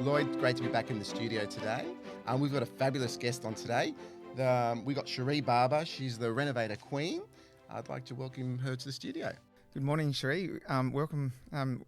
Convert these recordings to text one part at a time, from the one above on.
Lloyd, great to be back in the studio today. We've got a fabulous guest on today. We got Cherie Barber. She's the Renovator Queen. I'd like to welcome her to the studio. Good morning, Cherie. Welcome.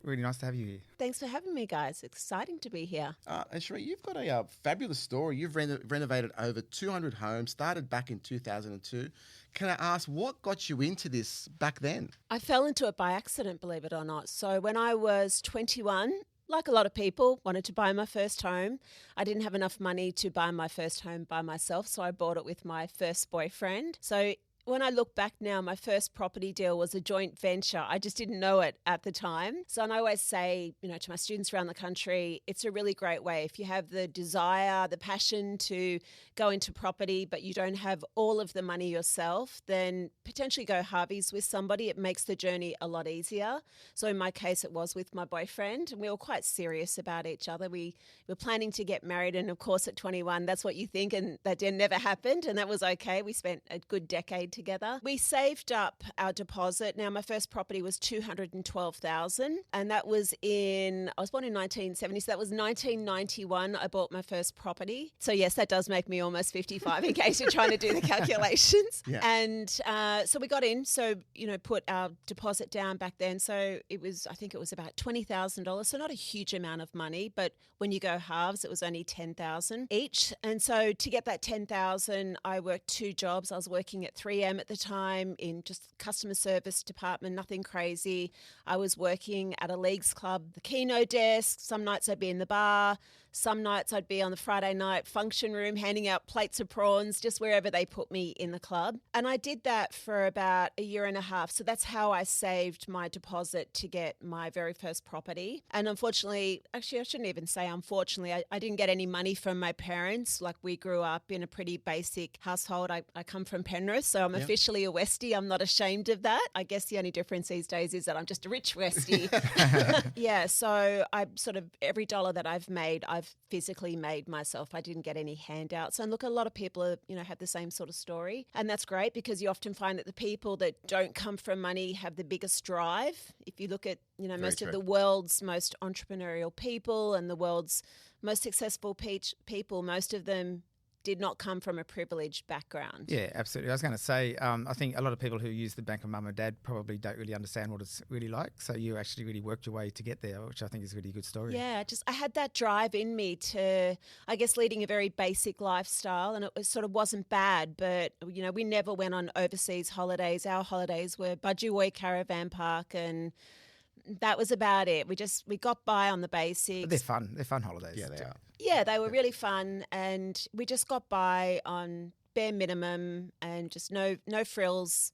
Really nice to have you here. Thanks for having me, guys. Exciting to be here. And Cherie, you've got a fabulous story. You've renovated over 200 homes, started back in 2002. Can I ask, what got you into this back then? I fell into it by accident, believe it or not. So when I was 21, like a lot of people, wanted to buy my first home. I didn't have enough money to buy my first home by myself, so I bought it with my first boyfriend. So when I look back now, my first property deal was a joint venture. I just didn't know it at the time. So and I always say, to my students around the country, it's a really great way. If you have the desire, the passion to go into property, but you don't have all of the money yourself, then potentially go halvies with somebody. It makes the journey a lot easier. So in my case, it was with my boyfriend, and we were quite serious about each other. We were planning to get married, and of course at 21, that's what you think, and that never happened, and that was okay. We spent a good decade together. We saved up our deposit. Now, my first property was $212,000, and that was I was born in 1970, so that was 1991 I bought my first property. So yes, that does make me almost 55 in case you're trying to do the calculations. Yeah. And so we got in, put our deposit down back then. So I think it was about $20,000, so not a huge amount of money, but when you go halves, it was only $10,000 each. And so to get that $10,000, I worked 2 jobs. I was working at 3M at the time in just customer service department, nothing crazy. I was working at a leagues club, the keno desk. Some nights I'd be in the bar. Some nights I'd be on the Friday night function room handing out plates of prawns, just wherever they put me in the club. And I did that for about a year and a half. So that's how I saved my deposit to get my very first property. And unfortunately, actually I shouldn't even say unfortunately, I didn't get any money from my parents. Like, we grew up in a pretty basic household. I come from Penrith, so I'm officially a Westie. I'm not ashamed of that. I guess the only difference these days is that I'm just a rich Westie. Yeah, so I every dollar that I've made, I've physically made myself. I didn't get any handouts. And look, a lot of people have the same sort of story. And that's great, because you often find that the people that don't come from money have the biggest drive. If you look at, most of the world's most entrepreneurial people and the world's most successful people, most of them did not come from a privileged background. Yeah, absolutely. I was going to say, I think a lot of people who use the bank of mum and dad probably don't really understand what it's really like. So you actually really worked your way to get there, which I think is a really good story. Yeah, I had that drive in me to, I guess, leading a very basic lifestyle, and it wasn't bad, but, we never went on overseas holidays. Our holidays were Budgie Caravan Park, and that was about it. We got by on the basics. But they're fun. They're fun holidays. Yeah, they are. Yeah, they were really fun, and we just got by on bare minimum and just no frills.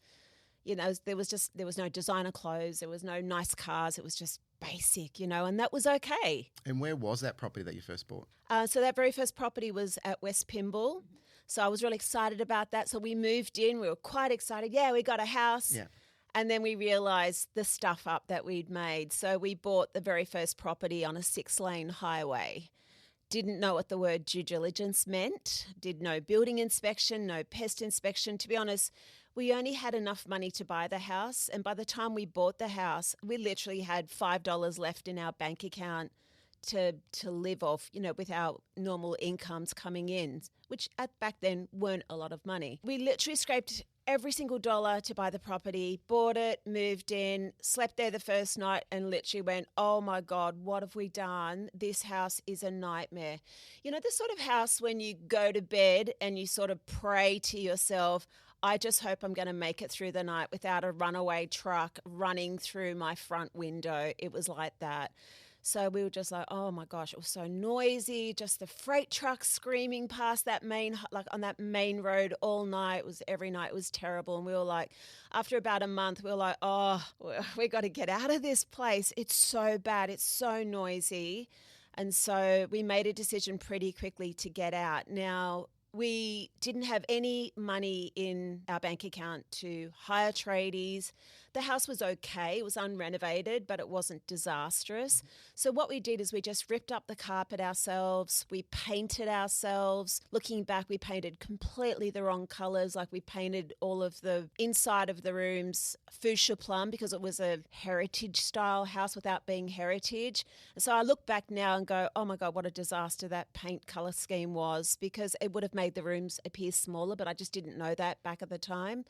There was no designer clothes, there was no nice cars. It was just basic, and that was okay. And where was that property that you first bought? So that very first property was at West Pymble. So I was really excited about that. So we moved in. We were quite excited. Yeah, we got a house. Yeah. And then we realised the stuff up that we'd made. So we bought the very first property on a 6-lane highway. Didn't know what the word due diligence meant. Did no building inspection, no pest inspection. To be honest, we only had enough money to buy the house. And by the time we bought the house, we literally had $5 left in our bank account to live off, with our normal incomes coming in, which back then weren't a lot of money. We literally scraped every single dollar to buy the property, bought it, moved in, slept there the first night, and literally went, oh my God, what have we done? This house is a nightmare. The sort of house when you go to bed and you sort of pray to yourself, I just hope I'm going to make it through the night without a runaway truck running through my front window. It was like that. So we were just like, oh my gosh, it was so noisy. Just the freight trucks screaming past on that main road all night. Every night it was terrible. And we were like, after about a month, we were like, oh, we got to get out of this place. It's so bad. It's so noisy. And so we made a decision pretty quickly to get out. Now, we didn't have any money in our bank account to hire tradies. The house was okay. It was unrenovated, but it wasn't disastrous. So what we did is we just ripped up the carpet ourselves. We painted ourselves. Looking back, we painted completely the wrong colours. Like we painted all of the inside of the rooms fuchsia plum because it was a heritage style house without being heritage. And so I look back now and go, oh my God, what a disaster that paint colour scheme was, because it would have made the rooms appear smaller, but I just didn't know that back at the time.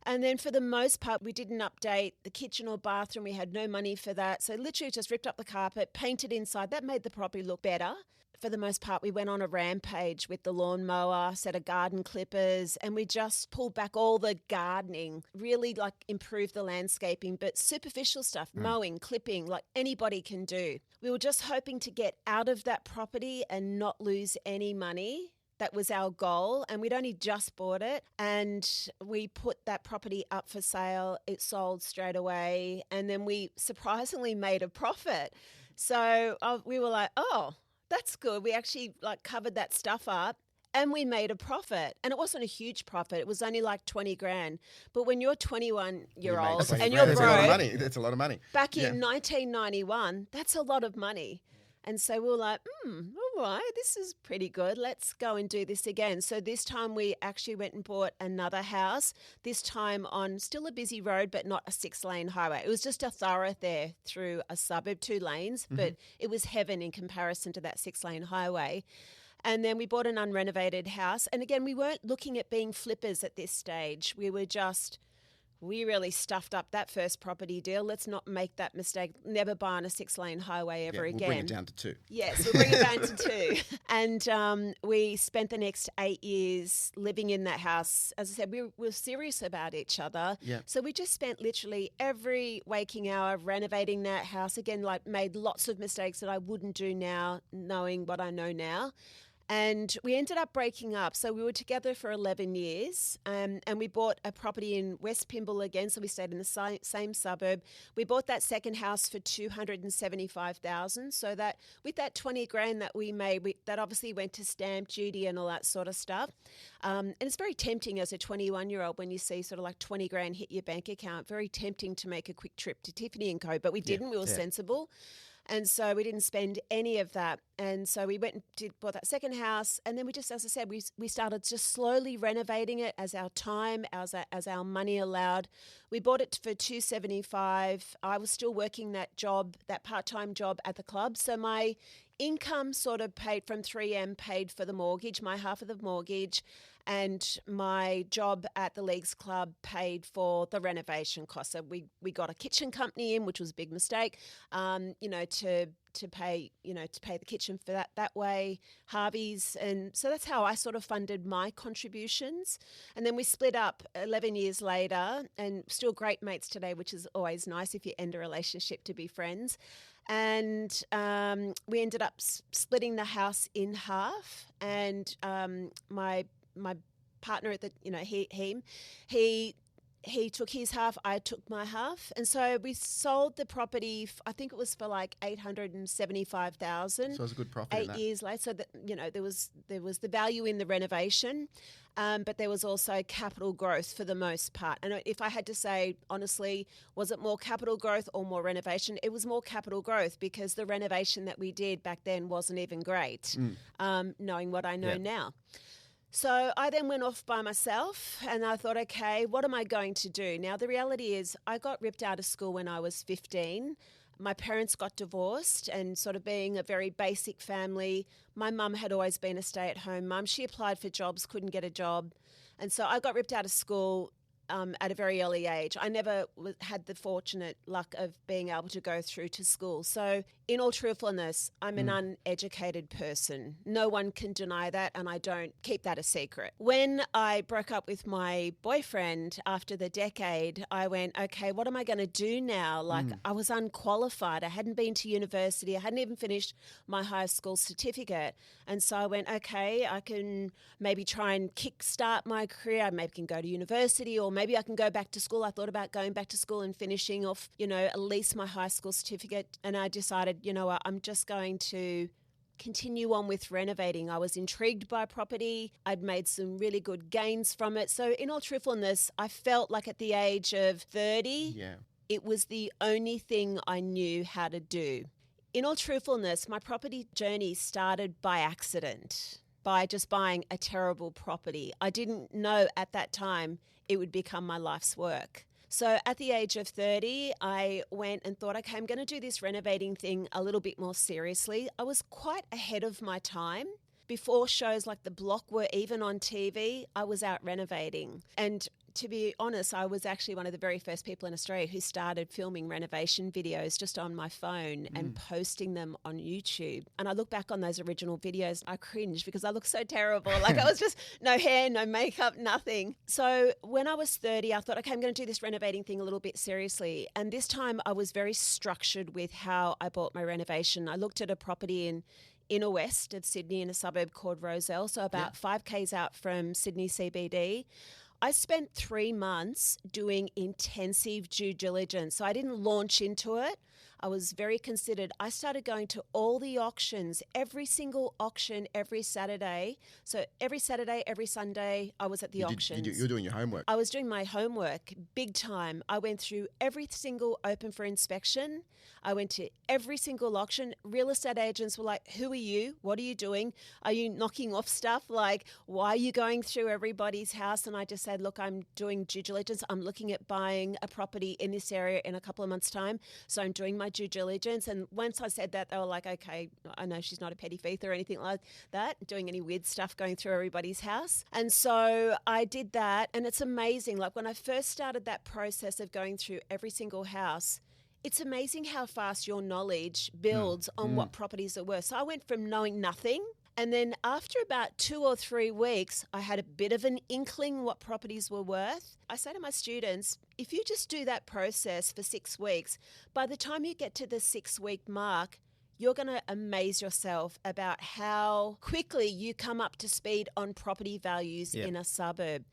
And then for the most part, we didn't update the kitchen or bathroom. We had no money for that. So literally just ripped up the carpet, painted inside. That made the property look better. For the most part, we went on a rampage with the lawnmower, set of garden clippers, and we just pulled back all the gardening, really like improved the landscaping, but superficial stuff, mowing, clipping, like anybody can do. We were just hoping to get out of that property and not lose any money. That was our goal, and we'd only just bought it, and we put that property up for sale. It sold straight away, and then we surprisingly made a profit. So we were like, oh, that's good. We actually like covered that stuff up, and we made a profit. And it wasn't a huge profit. It was only like 20 grand. But when you're 21-year-old and you're That's broke, a lot of money. That's a lot of money. back in 1991, that's a lot of money. And so we were like, all right, this is pretty good. Let's go and do this again. So this time we actually went and bought another house, this time on still a busy road, but not a 6-lane highway. It was just a thoroughfare through a suburb, 2 lanes, but it was heaven in comparison to that 6-lane highway. And then we bought an unrenovated house. And again, we weren't looking at being flippers at this stage. We were just... we really stuffed up that first property deal. Let's not make that mistake. Never buy on a 6-lane highway ever again. We'll bring it down to 2. Yes, we'll bring it down to 2. And we spent the next 8 years living in that house. As I said, we were serious about each other. Yeah. So we just spent literally every waking hour renovating that house. Again, like made lots of mistakes that I wouldn't do now, knowing what I know now. And we ended up breaking up. So we were together for 11 years and we bought a property in West Pymble again. So we stayed in the same suburb. We bought that second house for $275,000. So that with that 20 grand that we made, that obviously went to stamp duty and all that sort of stuff. And it's very tempting as a 21-year-old when you see sort of like 20 grand hit your bank account. Very tempting to make a quick trip to Tiffany & Co. But we didn't. We were sensible. And so we didn't spend any of that. And so we went and bought that second house. And then we just, as I said, we started just slowly renovating it as our time, as our money allowed. We bought it for $275,000. I was still working that job, that part-time job at the club. So my income sort of paid from 3M, paid for the mortgage, my half of the mortgage. And my job at the Leagues Club paid for the renovation costs. So we got a kitchen company in, which was a big mistake, to pay the kitchen for that way, Harvey's. And so that's how I sort of funded my contributions. And then we split up 11 years later and still great mates today, which is always nice if you end a relationship to be friends. And we ended up splitting the house in half. And my partner at the, he took his half, I took my half. And so we sold the property, I think it was for like $875,000. So it was a good profit. 8 years later. So that, there was the value in the renovation, but there was also capital growth for the most part. And if I had to say, honestly, was it more capital growth or more renovation? It was more capital growth because the renovation that we did back then wasn't even great, knowing what I know now. So I then went off by myself and I thought, okay, what am I going to do? Now, the reality is I got ripped out of school when I was 15. My parents got divorced, and sort of being a very basic family, my mum had always been a stay-at-home mum. She applied for jobs, couldn't get a job. And so I got ripped out of school at a very early age. I never had the fortunate luck of being able to go through to school. So in all truthfulness, I'm an uneducated person. No one can deny that, and I don't keep that a secret. When I broke up with my boyfriend after the decade, I went, okay, what am I going to do now? Like, I was unqualified. I hadn't been to university. I hadn't even finished my high school certificate. And so I went, okay, I can maybe try and kickstart my career. I maybe can go to university, or maybe I can go back to school. I thought about going back to school and finishing off, at least my high school certificate. And I decided, you know what, I'm just going to continue on with renovating. I was intrigued by property. I'd made some really good gains from it. So in all truthfulness, I felt like at the age of 30, it was the only thing I knew how to do. In all truthfulness, my property journey started by accident, by just buying a terrible property. I didn't know at that time it would become my life's work. So at the age of 30, I went and thought, okay, I'm going to do this renovating thing a little bit more seriously. I was quite ahead of my time. Before shows like The Block were even on TV, I was out renovating. And to be honest, I was actually one of the very first people in Australia who started filming renovation videos just on my phone and posting them on YouTube. And I look back on those original videos, I cringe because I look so terrible. Like I was just no hair, no makeup, nothing. So when I was 30, I thought, okay, I'm going to do this renovating thing a little bit seriously. And this time I was very structured with how I bought my renovation. I looked at a property in inner west of Sydney in a suburb called Rozelle, so about 5 k's out from Sydney CBD. I spent 3 months doing intensive due diligence. So I didn't launch into it. I was very considered. I started going to all the auctions, every single auction, every Saturday. So every Saturday, every Sunday, I was at the auctions. You're doing your homework. I was doing my homework big time. I went through every single open for inspection. I went to every single auction. Real estate agents were like, who are you? What are you doing? Are you knocking off stuff? Like, why are you going through everybody's house? And I just said, look, I'm doing due diligence. I'm looking at buying a property in this area in a couple of months' time. So I'm doing my due diligence. And once I said that, they were like, okay, I know she's not a petty thief or anything like that, doing any weird stuff going through everybody's house. And so I did that. And it's amazing. Like when I first started that process of going through every single house, it's amazing how fast your knowledge builds on what properties are worth. So I went from knowing nothing, and then after about 2 or 3 weeks, I had a bit of an inkling what properties were worth. I say to my students, if you just do that process for 6 weeks, by the time you get to the 6-week mark, you're going to amaze yourself about how quickly you come up to speed on property values in a suburb.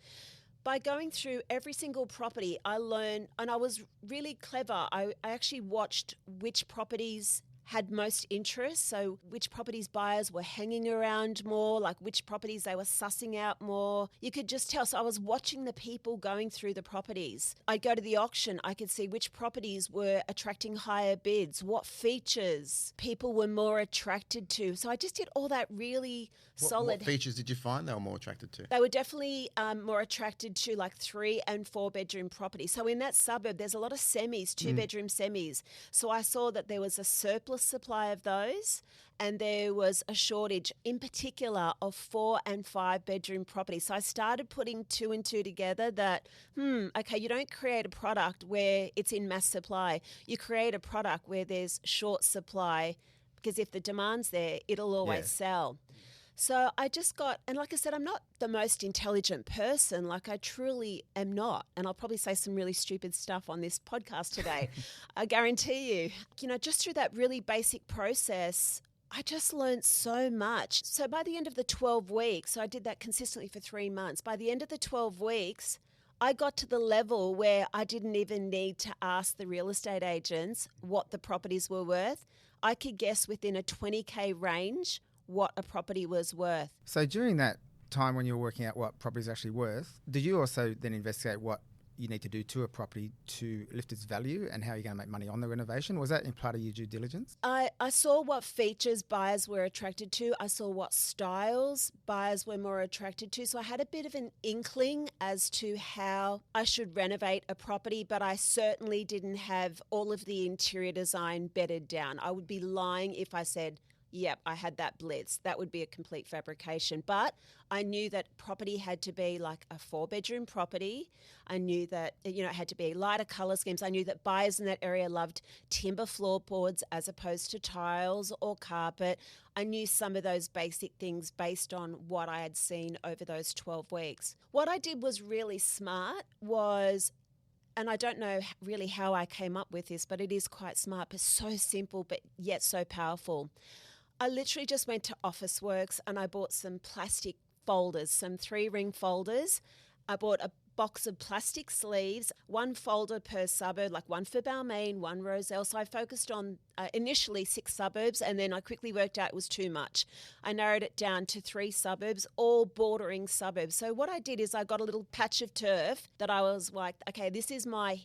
By going through every single property, I learned, and I was really clever. I actually watched which properties had most interest, so which properties buyers were hanging around more, like which properties they were sussing out more. You could just tell. So I was watching the people going through the properties. I'd go to the auction, I could see which properties were attracting higher bids, what features people were more attracted to. So I just did all that really solid. What features did you find they were more attracted to? They were definitely more attracted to like 3 and 4 bedroom properties. So in that suburb, there's a lot of semis, 2-bedroom semis. So I saw that there was a surplus supply of those, and there was a shortage in particular of 4 and 5 bedroom properties. So I started putting 2 and 2 together that, okay, you don't create a product where it's in mass supply. You create a product where there's short supply, because if the demand's there, it'll always sell. So I just got, and like I said, I'm not the most intelligent person, like I truly am not. And I'll probably say some really stupid stuff on this podcast today. I guarantee you, just through that really basic process, I just learned so much. So by the end of the 12 weeks, so I did that consistently for 3 months. By the end of the 12 weeks, I got to the level where I didn't even need to ask the real estate agents what the properties were worth. I could guess within a 20K range what a property was worth. So during that time when you were working out what property is actually worth, did you also then investigate what you need to do to a property to lift its value and how you're going to make money on the renovation? Was that in part of your due diligence? I saw what features buyers were attracted to. I saw what styles buyers were more attracted to. So I had a bit of an inkling as to how I should renovate a property, but I certainly didn't have all of the interior design bedded down. I would be lying if I said, yep, I had that blitz. That would be a complete fabrication. But I knew that property had to be like a 4-bedroom property. I knew that, it had to be lighter colour schemes. I knew that buyers in that area loved timber floorboards as opposed to tiles or carpet. I knew some of those basic things based on what I had seen over those 12 weeks. What I did was really smart and I don't know really how I came up with this, but it is quite smart, but so simple, but yet so powerful. I literally just went to Officeworks and I bought some plastic folders, some 3-ring folders. I bought a box of plastic sleeves, one folder per suburb, like one for Balmain, one Rozelle. So I focused on initially 6 suburbs, and then I quickly worked out it was too much. I narrowed it down to 3 suburbs, all bordering suburbs. So what I did is I got a little patch of turf that I was like, okay, this is my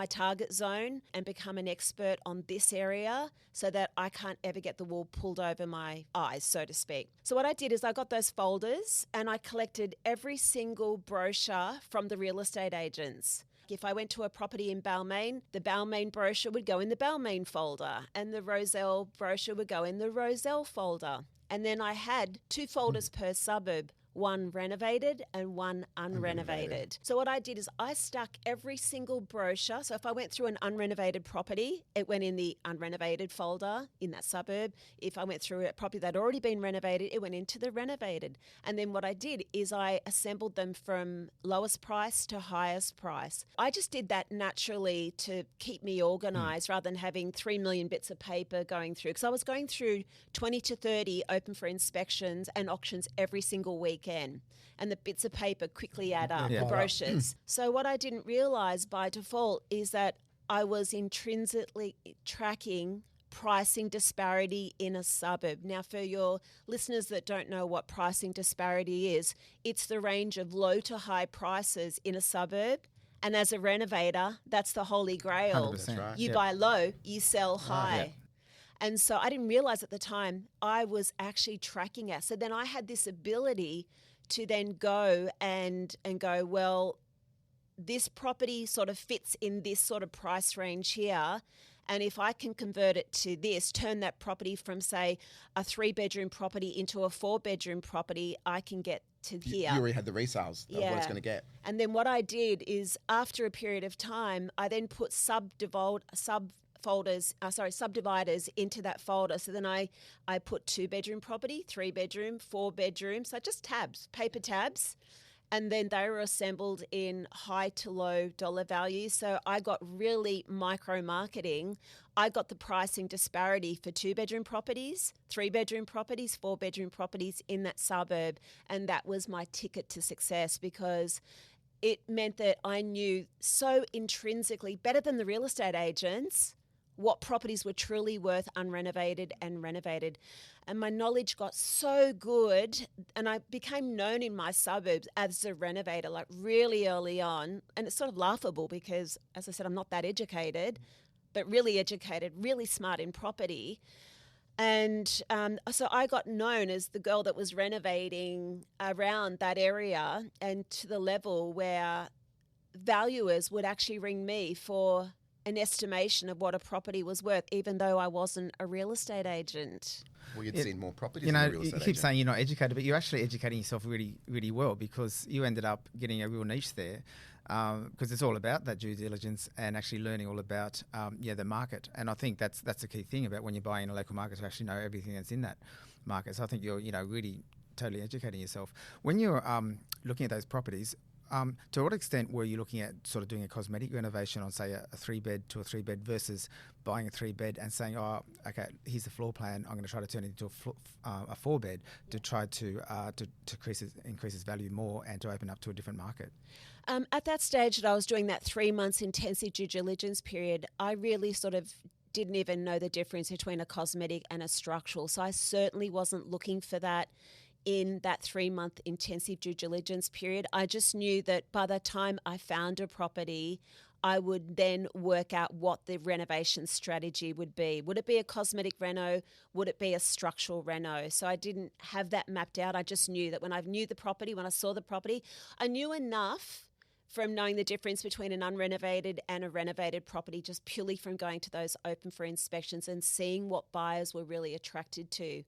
target zone, and become an expert on this area so that I can't ever get the wool pulled over my eyes, so to speak. So what I did is I got those folders and I collected every single brochure from the real estate agents. If I went to a property in Balmain, the Balmain brochure would go in the Balmain folder and the Rozelle brochure would go in the Rozelle folder. And then I had 2 folders per suburb, one renovated and one unrenovated. So what I did is I stuck every single brochure. So if I went through an unrenovated property, it went in the unrenovated folder in that suburb. If I went through a property that had already been renovated, it went into the renovated. And then what I did is I assembled them from lowest price to highest price. I just did that naturally to keep me organised rather than having 3 million bits of paper going through. Because I was going through 20 to 30 open for inspections and auctions every single week. And the bits of paper quickly add up, the brochures. So what I didn't realise by default is that I was intrinsically tracking pricing disparity in a suburb. Now, for your listeners that don't know what pricing disparity is, it's the range of low to high prices in a suburb. And as a renovator, that's the holy grail. 100%. That's right. You buy low, you sell high. And so I didn't realize at the time I was actually tracking it. So then I had this ability to then go and go, well, this property sort of fits in this sort of price range here. And if I can convert it to this, turn that property from, say, a 3-bedroom property into a 4-bedroom property, I can get to here. You already had the resales of what it's going to get. And then what I did is after a period of time, I then put subdividers into that folder. So then I put 2-bedroom property, 3-bedroom, 4-bedroom, so just tabs, paper tabs. And then they were assembled in high to low dollar values. So I got really micro marketing. I got the pricing disparity for 2-bedroom properties, 3-bedroom properties, 4-bedroom properties in that suburb. And that was my ticket to success, because it meant that I knew so intrinsically, better than the real estate agents, what properties were truly worth unrenovated and renovated. And my knowledge got so good, and I became known in my suburbs as a renovator, like really early on. And it's sort of laughable because, as I said, I'm not that educated, but really educated, really smart in property. And so I got known as the girl that was renovating around that area, and to the level where valuers would actually ring me for an estimation of what a property was worth, even though I wasn't a real estate agent. Well, you'd seen more properties you know, than a real estate you keep agent. saying you're not educated, but you're actually educating yourself really, really well, because you ended up getting a real niche there, because it's all about that due diligence and actually learning all about the market. And I think that's the key thing about when you're buying in a local market, to actually know everything that's in that market. So I think you're really totally educating yourself. When you're looking at those properties, to what extent were you looking at sort of doing a cosmetic renovation on, say, a 3-bed to a 3-bed versus buying a 3-bed and saying, oh, okay, here's the floor plan, I'm going to try to turn it into a 4-bed to try to increase its value more and to open up to a different market? At that stage that I was doing that 3 months intensive due diligence period, I really sort of didn't even know the difference between a cosmetic and a structural. So I certainly wasn't looking for that in that 3-month intensive due diligence period. I just knew that by the time I found a property, I would then work out what the renovation strategy would be. Would it be a cosmetic reno? Would it be a structural reno? So I didn't have that mapped out. I just knew that when I knew the property, when I saw the property, I knew enough from knowing the difference between an unrenovated and a renovated property, just purely from going to those open for inspections and seeing what buyers were really attracted to.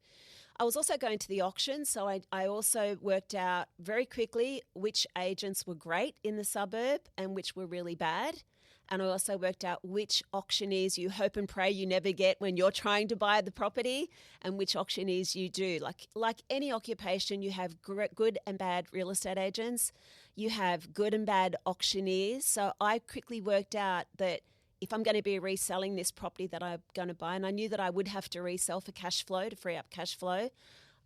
I was also going to the auction, so I also worked out very quickly which agents were great in the suburb and which were really bad. And I also worked out which auctioneers you hope and pray you never get when you're trying to buy the property, and which auctioneers you do. Like any occupation, you have good and bad real estate agents. You have good and bad auctioneers. So I quickly worked out that if I'm going to be reselling this property that I'm going to buy, and I knew that I would have to resell for cash flow, to free up cash flow,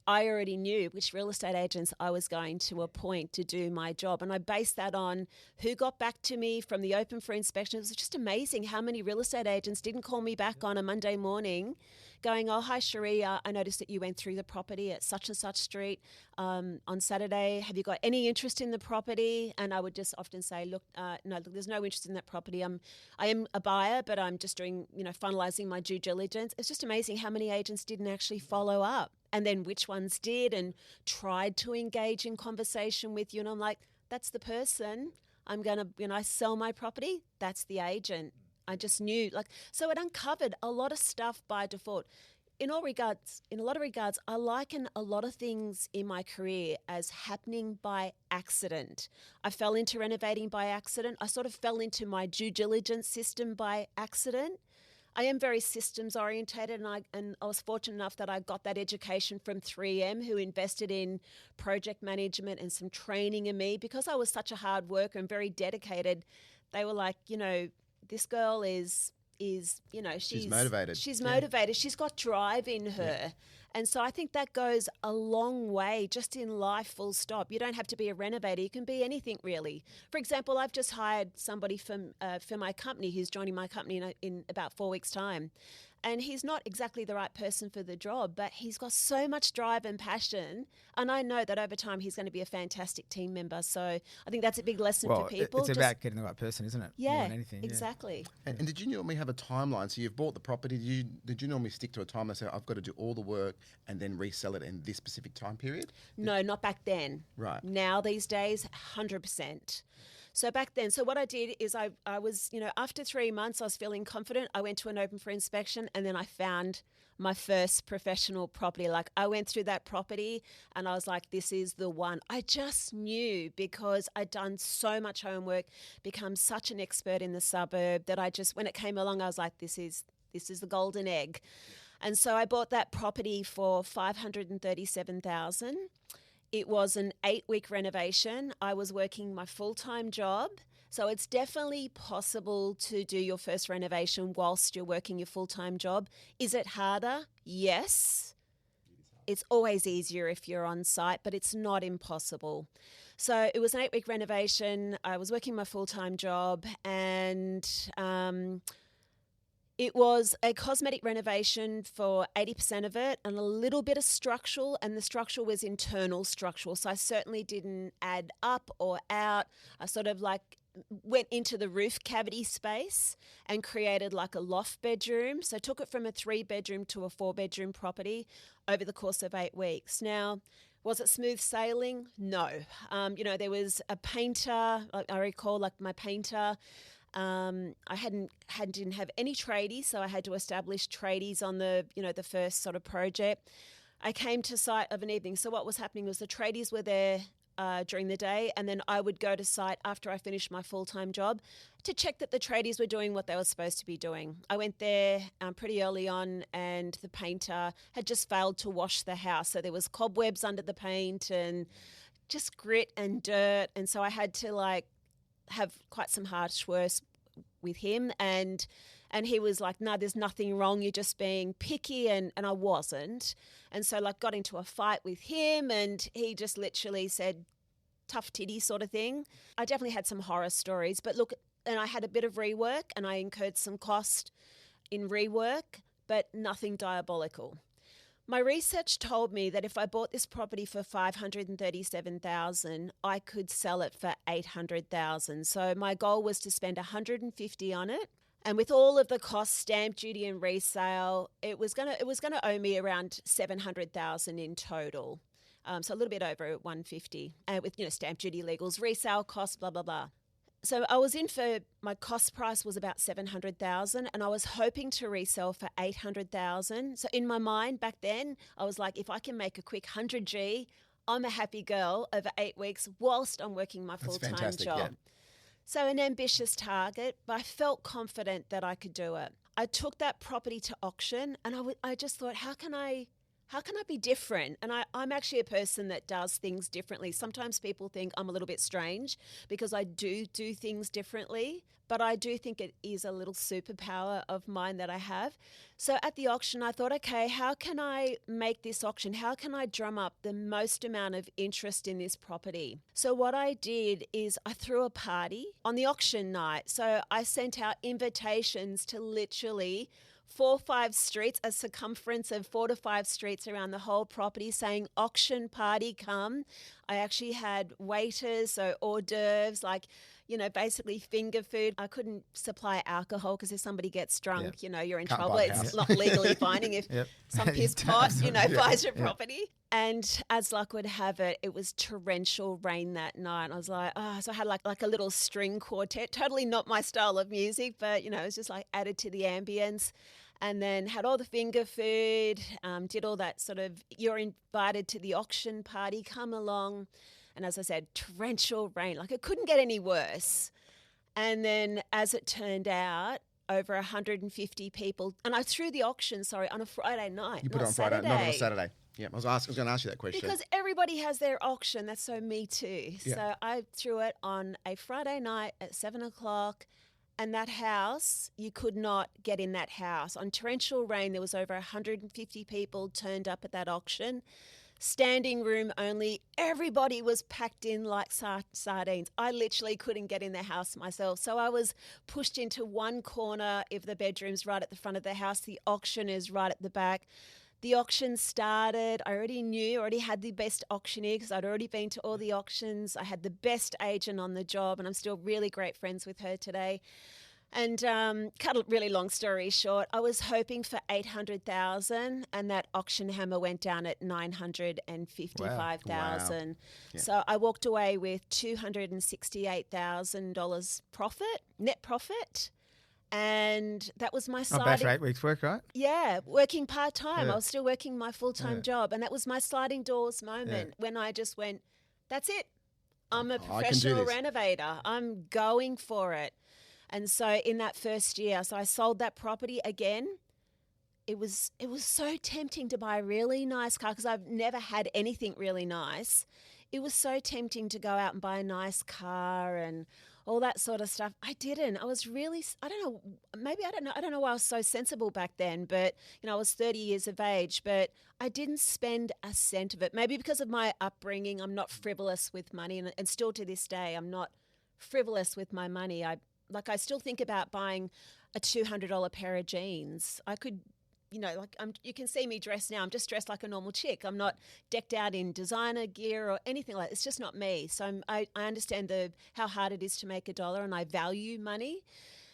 I already knew which real estate agents I was going to appoint to do my job. And I based that on who got back to me from the open for inspection. It was just amazing how many real estate agents didn't call me back on a Monday morning going, oh, hi, Cherie, I noticed that you went through the property at such and such street on Saturday. Have you got any interest in the property? And I would just often say, look, no, there's no interest in that property. I am a buyer, but I'm just doing, finalising my due diligence. It's just amazing how many agents didn't actually follow up. And then which ones did and tried to engage in conversation with you. And I'm like, that's the person. I'm going to, I sell my property, that's the agent. I just knew, so it uncovered a lot of stuff by default. In a lot of regards, I liken a lot of things in my career as happening by accident. I fell into renovating by accident. I sort of fell into my due diligence system by accident. I am very systems orientated, and I was fortunate enough that I got that education from 3M, who invested in project management and some training in me. Because I was such a hard worker and very dedicated, they were like, this girl is she's motivated. She's motivated. She's got drive in her. Yeah. And so I think that goes a long way just in life, full stop. You don't have to be a renovator. You can be anything, really. For example, I've just hired somebody for my company who's joining my company in about 4 weeks' time. And he's not exactly the right person for the job, but he's got so much drive and passion. And I know that over time he's going to be a fantastic team member. So I think that's a big lesson for people. It's about getting the right person, isn't it? Yeah, more than anything. Exactly. Yeah. And did you normally have a timeline? So you've bought the property. Did you normally stick to a time and say, I've got to do all the work and then resell it in this specific time period? No, not back then. Right. Now, these days, 100%. So back then, what I did is I was, after 3 months, I was feeling confident. I went to an open for inspection, and then I found my first professional property. I went through that property and I was like, this is the one. I just knew, because I'd done so much homework, become such an expert in the suburb, that when it came along, I was like, this is the golden egg. And so I bought that property for $537,000. It was an 8-week renovation. I was working my full-time job. So it's definitely possible to do your first renovation whilst you're working your full-time job. Is it harder? Yes. It's always easier if you're on site, but it's not impossible. So it was an 8-week renovation. I was working my full-time job, and it was a cosmetic renovation for 80% of it, and a little bit of structural, and the structural was internal structural. So I certainly didn't add up or out. I sort of went into the roof cavity space and created a loft bedroom. So I took it from a 3-bedroom to a 4-bedroom property over the course of 8 weeks. Now, was it smooth sailing? No. There was a painter. I recall my painter. I didn't have any tradies, so I had to establish tradies on the first sort of project. I came to site of an evening. So what was happening was the tradies were there during the day, and then I would go to site after I finished my full-time job to check that the tradies were doing what they were supposed to be doing. I went there pretty early on, and the painter had just failed to wash the house. So there was cobwebs under the paint and just grit and dirt. And so I had to have quite some harsh words with him, and he was like, no, there's nothing wrong, you're just being picky, and I wasn't. And so got into a fight with him, and he just literally said, tough titty sort of thing. I definitely had some horror stories, but look, and I had a bit of rework, and I incurred some cost in rework, but nothing diabolical. My research told me that if I bought this property for $537,000, I could sell it for $800,000. So my goal was to spend $150,000 on it, and with all of the costs, stamp duty and resale, it was gonna owe me around $700,000 in total. So a little bit over $150,000, with stamp duty, legals, resale costs, blah blah blah. So I was in for, my cost price was about $700,000, and I was hoping to resell for $800,000. So in my mind back then, I was like, if I can make a quick 100G, I'm a happy girl over 8 weeks whilst I'm working my full-time job. Yeah. So an ambitious target, but I felt confident that I could do it. I took that property to auction, and I just thought, how can I how can I be different? And I'm actually a person that does things differently. Sometimes people think I'm a little bit strange because I do things differently, but I do think it is a little superpower of mine that I have. So at the auction, I thought, okay, how can I make this auction? How can I drum up the most amount of interest in this property? So what I did is I threw a party on the auction night. So I sent out invitations to literally 4 or 5 streets, a circumference of 4 to 5 streets around the whole property, saying auction party come. I actually had waiters, so hors d'oeuvres, like, basically finger food. I couldn't supply alcohol because if somebody gets drunk, you're in Can't trouble. buy the It's house. not legally binding if some piss pot, buys your property. And as luck would have it, it was torrential rain that night. I was like, so I had like a little string quartet, totally not my style of music, but, it was just like added to the ambience. And then had all the finger food, did all that sort of, you're invited to the auction party, come along. And as I said, torrential rain, like it couldn't get any worse. And then as it turned out, over 150 people, and I threw the auction, on a Friday night. You put it on Friday, not on a Saturday. Yeah, I was going to ask you that question. Because everybody has their auction. That's so me too. Yeah. So I threw it on a Friday night at 7:00. And that house, you could not get in that house. On torrential rain, there was over 150 people turned up at that auction. Standing room only. Everybody was packed in like sardines. I literally couldn't get in the house myself. So I was pushed into one corner of the bedrooms right at the front of the house. The auction is right at the back. The auction started. I already had the best auctioneer because I'd already been to all the auctions. I had the best agent on the job, and I'm still really great friends with her today. And cut a really long story short, I was hoping for 800,000, and that auction hammer went down at 955,000. Wow. Yeah. So I walked away with $268,000 net profit. And that was my Not bad for 8 weeks' work, right? Yeah, working part-time. Yeah. I was still working my full-time job. And that was my sliding doors moment when I just went, that's it. I'm a professional renovator. I'm going for it. And so in that first year, so I sold that property again. It was so tempting to buy a really nice car because I've never had anything really nice. It was so tempting to go out and buy a nice car and all that sort of stuff. I didn't. I was really, I don't know why I was so sensible back then, but, I was 30 years of age, but I didn't spend a cent of it. Maybe because of my upbringing, I'm not frivolous with money, and still to this day, I'm not frivolous with my money. I still think about buying a $200 pair of jeans. I could, you can see me dressed now. I'm just dressed like a normal chick. I'm not decked out in designer gear or anything like that. It's just not me. So I understand how hard it is to make a dollar, and I value money.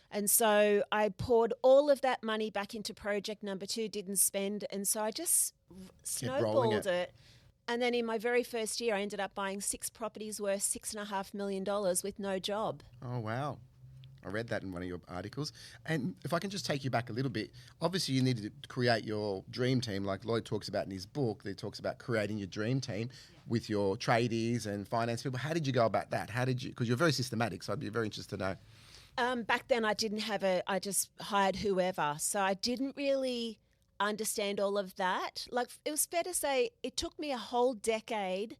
And so I poured all of that money back into project number 2, didn't spend. And so I just snowballed it. And then in my very first year, I ended up buying 6 properties worth $6.5 million with no job. Oh, wow. I read that in one of your articles. And if I can just take you back a little bit, obviously you needed to create your dream team like Lloyd talks about in his book. He talks about creating your dream team with your tradies and finance people. How did you go about that? Because you're very systematic, so I'd be very interested to know. Back then I just hired whoever. So I didn't really understand all of that. Like, it was fair to say it took me a whole decade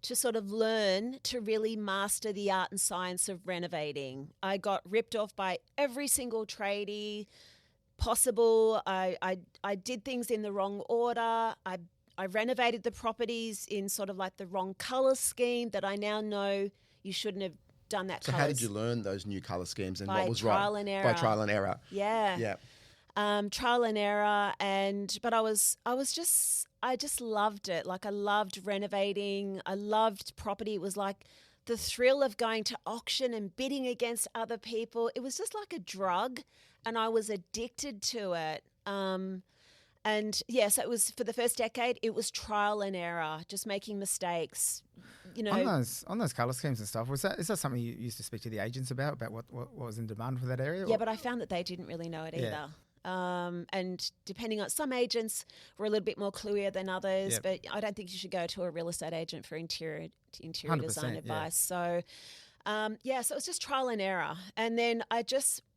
to sort of learn to really master the art and science of renovating. I got ripped off by every single tradie possible. I did things in the wrong order. I renovated the properties in sort of like the wrong colour scheme that I now know you shouldn't have done that. So how did you learn those new colour schemes and by what was trial right? And error. By trial and error. Yeah. Yeah. Trial and error, but I just loved it. Like, I loved renovating. I loved property. It was like the thrill of going to auction and bidding against other people. It was just like a drug, and I was addicted to it. So it was, for the first decade, it was trial and error, just making mistakes. On those colour schemes and stuff, is that something you used to speak to the agents about what was in demand for that area? Yeah, but I found that they didn't really know it either. And depending on, some agents were a little bit more cluier than others, but I don't think you should go to a real estate agent for interior design advice. So, so it was just trial and error. And then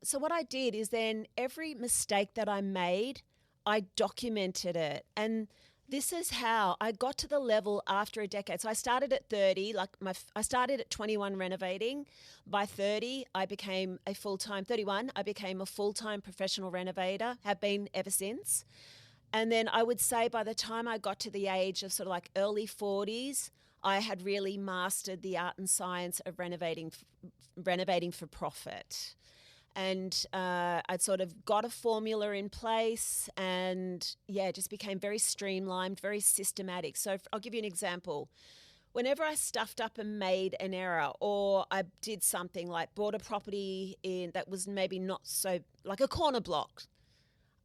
so what I did is then every mistake that I made, I documented it. And this is how I got to the level after a decade. So I started at 30, I started at 21 renovating. By 30, I became a full-time, 31, I became a full-time professional renovator, have been ever since. And then I would say by the time I got to the age of sort of like early 40s, I had really mastered the art and science of renovating for profit. And I'd sort of got a formula in place and, just became very streamlined, very systematic. So I'll give you an example. Whenever I stuffed up and made an error, or I did something like bought a property in that was maybe not so, like a corner block,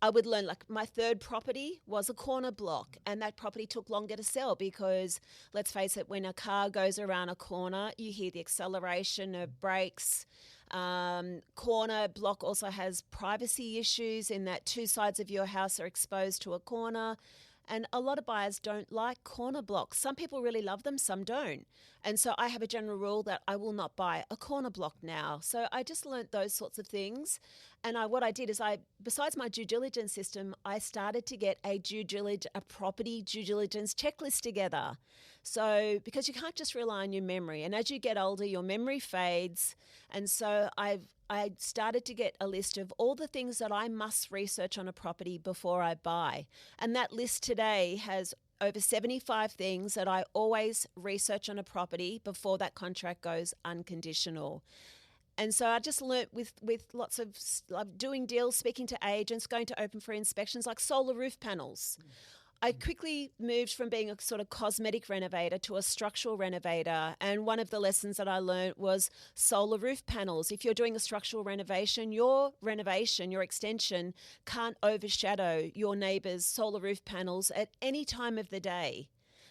I would learn, like my third property was a corner block, and that property took longer to sell because, let's face it, when a car goes around a corner, you hear the acceleration of brakes. Corner block also has privacy issues in that two sides of your house are exposed to a corner. And a lot of buyers don't like corner blocks. Some people really love them, some don't. And so I have a general rule that I will not buy a corner block now. So I just learnt those sorts of things. And what I did is besides my due diligence system, I started to get a property due diligence checklist together. So because you can't just rely on your memory. And as you get older, your memory fades. And so I started to get a list of all the things that I must research on a property before I buy. And that list today has over 75 things that I always research on a property before that contract goes unconditional. And so I just learnt with lots of doing deals, speaking to agents, going to open for inspections, like solar roof panels. I quickly moved from being a sort of cosmetic renovator to a structural renovator. And one of the lessons that I learned was solar roof panels. If you're doing a structural renovation, your extension can't overshadow your neighbour's solar roof panels at any time of the day.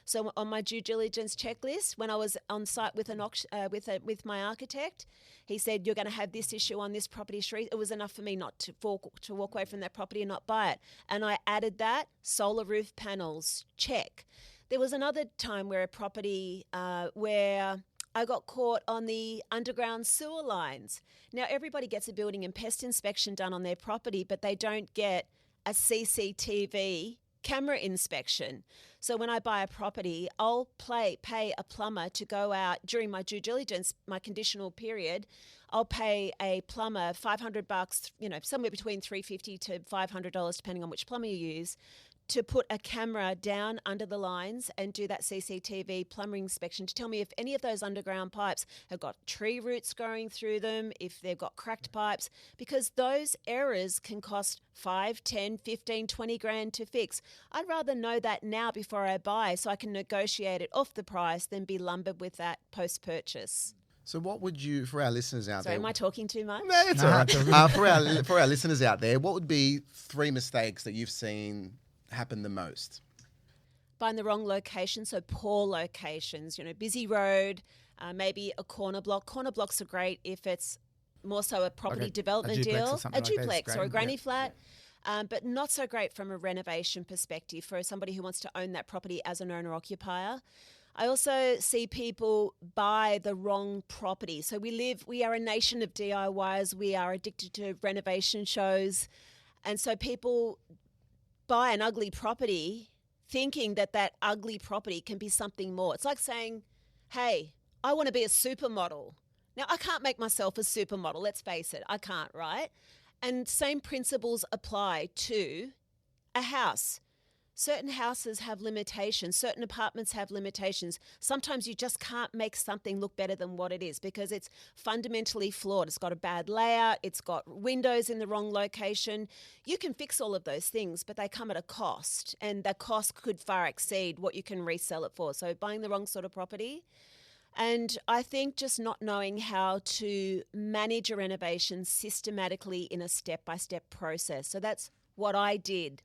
So on my due diligence checklist, when I was on site with with my architect, he said, you're going to have this issue on this property street. It was enough for me not to walk away from that property and not buy it. And I added that, solar roof panels, check. There was another time where a property where I got caught on the underground sewer lines. Now, everybody gets a building and pest inspection done on their property, but they don't get a CCTV camera inspection. So when I buy a property, I'll pay a plumber to go out during my due diligence, my conditional period. I'll pay a plumber $500, somewhere between $350 to $500, depending on which plumber you use, to put a camera down under the lines and do that CCTV plumbing inspection to tell me if any of those underground pipes have got tree roots growing through them, if they've got cracked pipes, because those errors can cost 5, 10, 15, 20 grand to fix. I'd rather know that now before I buy so I can negotiate it off the price than be lumbered with that post-purchase. So what would you, for our listeners out there... Sorry, am I talking too much? No, it's all right. For our listeners out there, what would be 3 mistakes that you've seen happen the most? Buying the wrong location, so poor locations, busy road, maybe a corner block. Corner blocks are great if it's more so a property development deal, a duplex or a granny flat, but not so great from a renovation perspective for somebody who wants to own that property as an owner-occupier. I also see people buy the wrong property. So we are a nation of DIYers. We are addicted to renovation shows. And so people buy an ugly property thinking that ugly property can be something more. It's like saying, hey, I want to be a supermodel. Now, I can't make myself a supermodel, let's face it. I can't, right? And same principles apply to a house. Certain houses have limitations. Certain apartments have limitations. Sometimes you just can't make something look better than what it is because it's fundamentally flawed. It's got a bad layout. It's got windows in the wrong location. You can fix all of those things, but they come at a cost, and that cost could far exceed what you can resell it for. So buying the wrong sort of property. And I think just not knowing how to manage a renovation systematically in a step-by-step process. So that's what I did.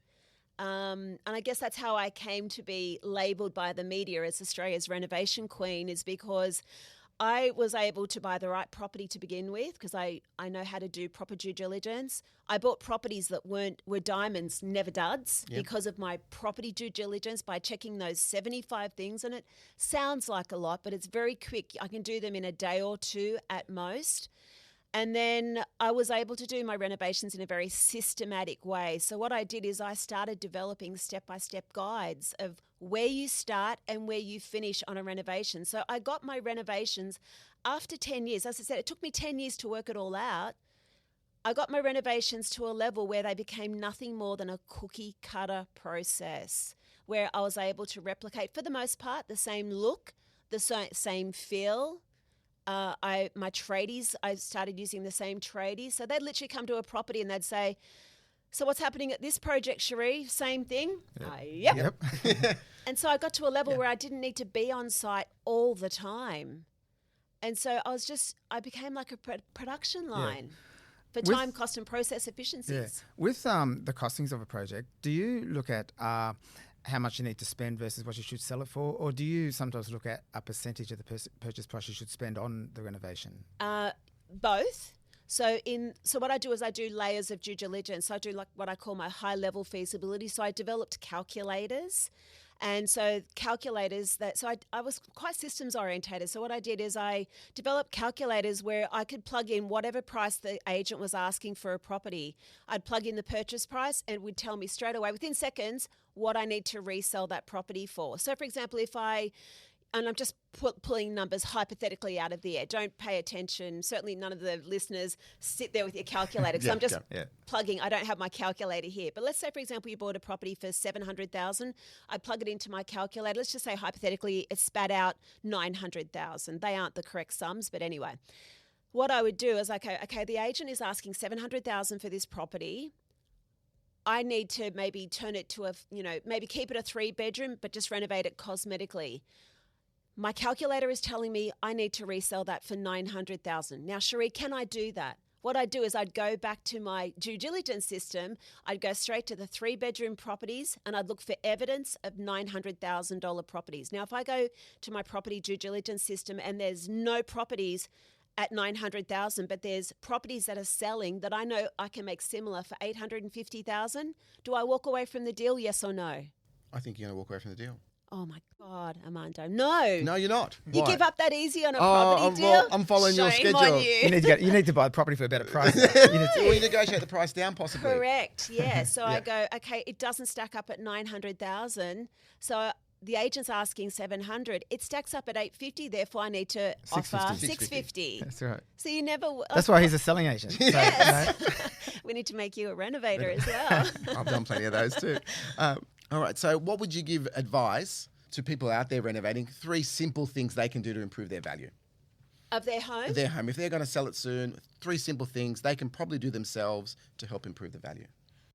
And I guess that's how I came to be labelled by the media as Australia's Renovation Queen, is because I was able to buy the right property to begin with because I know how to do proper due diligence. I bought properties that were diamonds, never duds, because of my property due diligence by checking those 75 things. And it sounds like a lot, but it's very quick. I can do them in a day or two at most. And then I was able to do my renovations in a very systematic way. So what I did is I started developing step-by-step guides of where you start and where you finish on a renovation. So I got my renovations after 10 years. As I said, it took me 10 years to work it all out. I got my renovations to a level where they became nothing more than a cookie cutter process, where I was able to replicate, for the most part, the same look, the same feel. My tradies, I started using the same tradies. So they'd literally come to a property and they'd say, so what's happening at this project, Cherie? Same thing? Yep. And so I got to a level where I didn't need to be on site all the time. And so I became like a production line for time, cost and process efficiencies. Yeah. With the costings of a project, do you look at how much you need to spend versus what you should sell it for? Or do you sometimes look at a percentage of the purchase price you should spend on the renovation? Both. So what I do is I do layers of due diligence. I do like what I call my high level feasibility. So I developed calculators. And so I was quite systems orientated. So what I did is I developed calculators where I could plug in whatever price the agent was asking for a property. I'd plug in the purchase price and it would tell me straight away within seconds what I need to resell that property for. So for example, and I'm just pulling numbers hypothetically out of the air. Don't pay attention. Certainly none of the listeners sit there with your calculator because I'm just plugging. I don't have my calculator here. But let's say, for example, you bought a property for $700,000. I plug it into my calculator. Let's just say hypothetically it spat out $900,000. They aren't the correct sums, but anyway. What I would do is, okay, the agent is asking $700,000 for this property. I need to maybe turn it to maybe keep it a 3-bedroom, but just renovate it cosmetically. My calculator is telling me I need to resell that for $900,000. Now, Cherie, can I do that? What I'd do is I'd go back to my due diligence system. I'd go straight to the 3-bedroom properties and I'd look for evidence of $900,000 properties. Now, if I go to my property due diligence system and there's no properties at $900,000, but there's properties that are selling that I know I can make similar for $850,000, do I walk away from the deal, yes or no? I think you're going to walk away from the deal. Oh, my God, Armando. No. No, you're not. You give up that easy on a property deal? Well, I'm following your schedule. On you. You need to buy the property for a better price. Or you negotiate the price down possibly. Correct, yeah. So I go, okay, it doesn't stack up at $900,000. So the agent's asking $700,000. It stacks up at $850,000. Therefore, I need to offer $650,000. That's right. So you never... That's why he's a selling agent. Yes. We need to make you a renovator as well. I've done plenty of those too. All right. So what would you give advice to people out there renovating? 3 simple things they can do to improve their value. Of their home? Their home. If they're going to sell it soon, 3 simple things they can probably do themselves to help improve the value.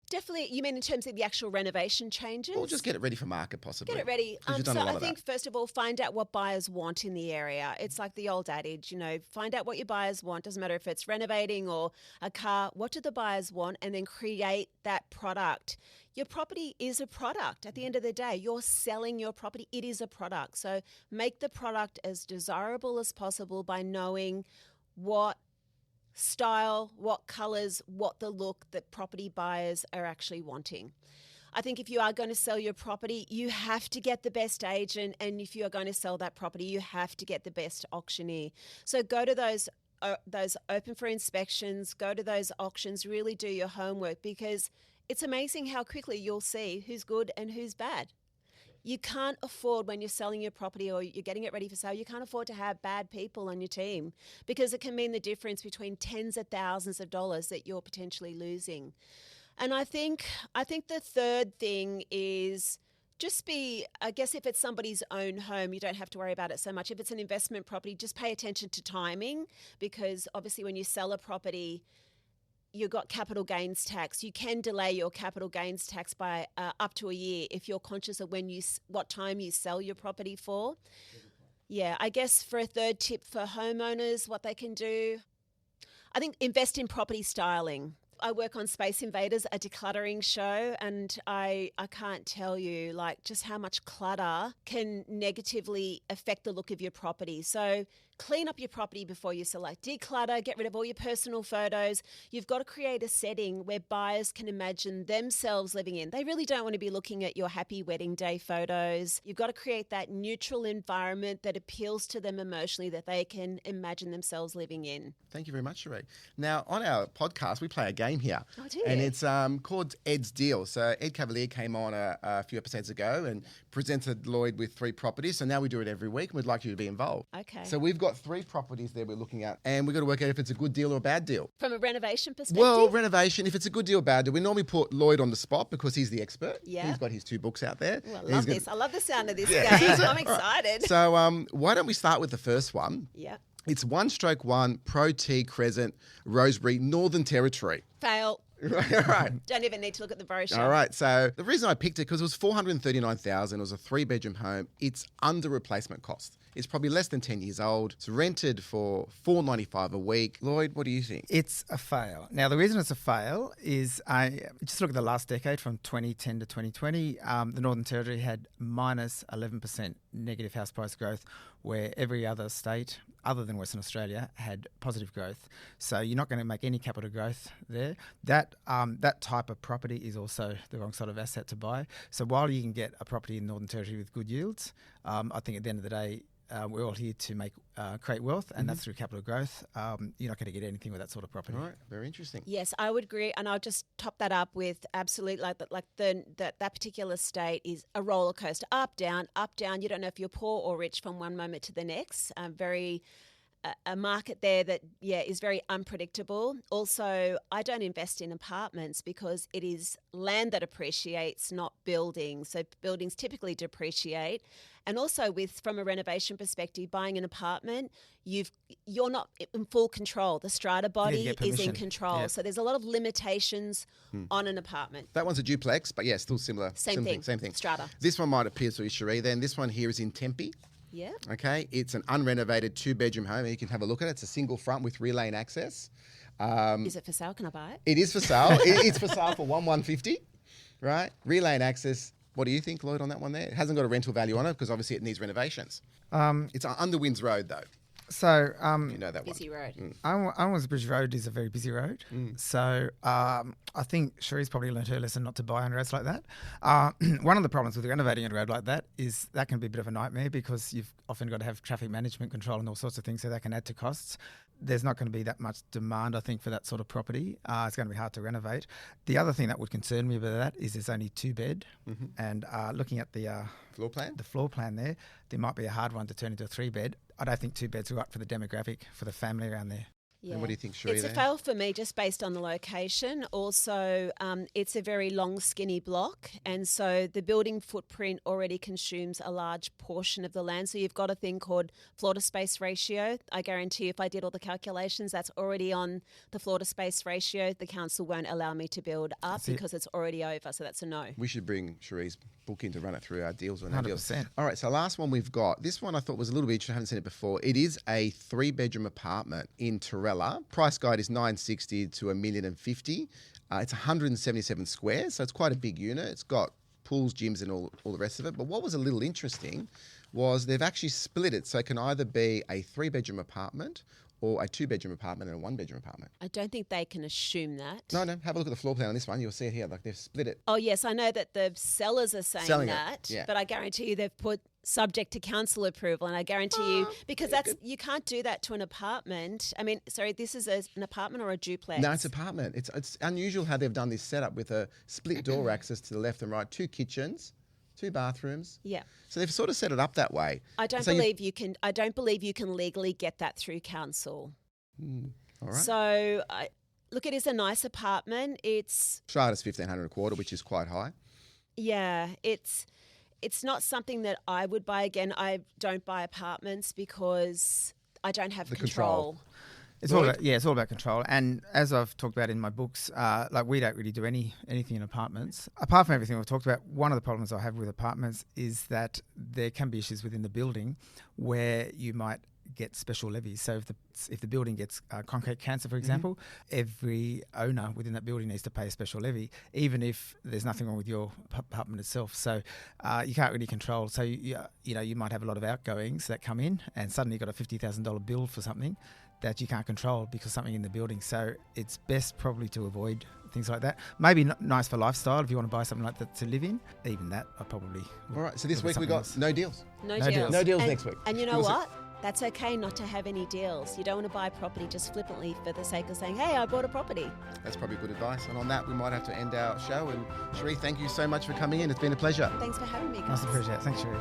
Definitely. You mean in terms of the actual renovation changes? Or just get it ready for market possibly. Get it ready. So I think first of all, find out what buyers want in the area. It's like the old adage, find out what your buyers want. Doesn't matter if it's renovating or a car. What do the buyers want? And then create that product. Your property is a product. At the end of the day, you're selling your property. It is a product. So make the product as desirable as possible by knowing what style, what colours, what the look that property buyers are actually wanting. I think if you are going to sell your property, you have to get the best agent, and if you are going to sell that property, you have to get the best auctioneer. So go to those open for inspections, go to those auctions, really do your homework, because it's amazing how quickly you'll see who's good and who's bad. You can't afford, when you're selling your property or you're getting it ready for sale, you can't afford to have bad people on your team, because it can mean the difference between tens of thousands of dollars that you're potentially losing. And I think the third thing is just I guess if it's somebody's own home, you don't have to worry about it so much. If it's an investment property, just pay attention to timing, because obviously when you sell a property, you've got capital gains tax. You can delay your capital gains tax by up to a year if you're conscious of what time you sell your property for. Yeah, I guess for a third tip for homeowners, what they can do, I think invest in property styling. I work on Space Invaders, a decluttering show, and I can't tell you just how much clutter can negatively affect the look of your property. So clean up your property before you sell, like declutter, get rid of all your personal photos. You've got to create a setting where buyers can imagine themselves living in. They really don't want to be looking at your happy wedding day photos. You've got to create that neutral environment that appeals to them emotionally, that they can imagine themselves living in. Thank you very much, Cherie. Now, on our podcast, we play a game here. Oh, do you? And it's called Ed's Deal. So Ed Cavalier came on a few episodes ago and presented Lloyd with 3 properties. So now we do it every week, and we'd like you to be involved. Okay. So we've got 3 properties there we're looking at, and we've got to work out if it's a good deal or a bad deal. From a renovation perspective? Well, renovation, if it's a good deal or bad deal, we normally put Lloyd on the spot because he's the expert. Yeah. He's got his 2 books out there. Ooh, I love this. I love the sound of this game. I'm excited. So why don't we start with the first one? Yeah. It's 1/1 Pro T Crescent Rosebery Northern Territory. Fail. Right. Don't even need to look at the brochure. All right. So the reason I picked it because it was $439,000. It was a 3-bedroom home. It's under replacement cost. It's probably less than 10 years old. It's rented for $495 a week. Lloyd, what do you think? It's a fail. Now, the reason it's a fail is I just look at the last decade from 2010 to 2020. The Northern Territory had minus 11% negative house price growth, where every other state other than Western Australia had positive growth. So you're not going to make any capital growth there. That type of property is also the wrong sort of asset to buy. So while you can get a property in Northern Territory with good yields, I think at the end of the day, we're all here to create wealth, and that's through capital growth. You're not going to get anything with that sort of property. All right, very interesting. Yes, I would agree, and I'll just top that up with absolute that particular state is a roller coaster, up down. You don't know if you're poor or rich from one moment to the next. A market there that is very unpredictable. Also, I don't invest in apartments because it is land that appreciates, not buildings. So buildings typically depreciate. And also from a renovation perspective, buying an apartment, you're not in full control. The strata body is in control. Yep. So there's a lot of limitations on an apartment. That one's a duplex, but yeah, still similar. Same thing. Strata. This one might appeal to you, Cherie. Then this one here is in Tempe. Yeah. Okay. It's an unrenovated 2-bedroom home. You can have a look at it. It's a single front with relay access. Is it for sale? Can I buy it? It is for sale. It's for sale for $150. Right. Relay access. What do you think, Lloyd, on that one there? It hasn't got a rental value on it because obviously it needs renovations. It's on Underwinds Road though. So you know that busy one. road. Unwinds Bridge Road is a very busy road. So I think Cherie's probably learned her lesson not to buy on roads like that. One of the problems with renovating a road like that is that can be a bit of a nightmare because you've often got to have traffic management control and all sorts of things, so that can add to costs. There's not going to be that much demand, I think, for that sort of property. It's going to be hard to renovate. The other thing that would concern me about that is there's only 2-bed, and looking at the floor plan there might be a hard one to turn into a 3-bed. I don't think 2 beds are right for the demographic, for the family around there. Yeah. And what do you think, Cherie? It's a fail for me just based on the location. Also, it's a very long, skinny block. And so the building footprint already consumes a large portion of the land. So you've got a thing called floor to space ratio. I guarantee you if I did all the calculations, that's already on the floor to space ratio. The council won't allow me to build up because it's already over. So that's a no. We should bring Cherie's book in to run it through our deals on our 100%. deals. All right, so last one we've got. This one I thought was a little bit interesting. I haven't seen it before. It is a 3-bedroom apartment in Torella. Price guide is $960,000 to $1,050,000. It's 177 squares, so it's quite a big unit. It's got pools, gyms, and all the rest of it. But what was a little interesting was they've actually split it, so it can either be a 3-bedroom apartment or a 2-bedroom apartment and a 1-bedroom apartment. I don't think they can assume that. No, have a look at the floor plan on this one. You'll see it here, like they've split it. Oh, yes, I know that the sellers are saying that, yeah. but I guarantee you they've put subject to council approval, and I guarantee you, because you can't do that to an apartment. I mean, sorry, this is an apartment or a duplex? No, it's an apartment. It's unusual how they've done this setup with a split door access to the left and right, 2 kitchens, 2 bathrooms. Yeah. So they've sort of set it up that way. I don't believe you can legally get that through council. All right. So, look, it is a nice apartment. Strata's $1,500 a quarter, which is quite high. Yeah, it's not something that I would buy again. I don't buy apartments because I don't have control. It's all about control. And as I've talked about in my books, we don't really do anything in apartments. Apart from everything we've talked about, one of the problems I have with apartments is that there can be issues within the building where you might get special levies. So if the building gets concrete cancer, for example, every owner within that building needs to pay a special levy, even if there's nothing wrong with your apartment itself. So you can't really control. So you might have a lot of outgoings that come in, and suddenly you've got a $50,000 bill for something that you can't control because something in the building. So it's best probably to avoid things like that. Maybe nice for lifestyle if you want to buy something like that to live in. Even that, I probably would. All right, so this week we got no deals. No deals. No deals next week. And you know what? That's okay not to have any deals. You don't want to buy property just flippantly for the sake of saying, hey, I bought a property. That's probably good advice. And on that, we might have to end our show. And Cherie, thank you so much for coming in. It's been a pleasure. Thanks for having me, guys. Nice to appreciate it. Thanks, Cherie.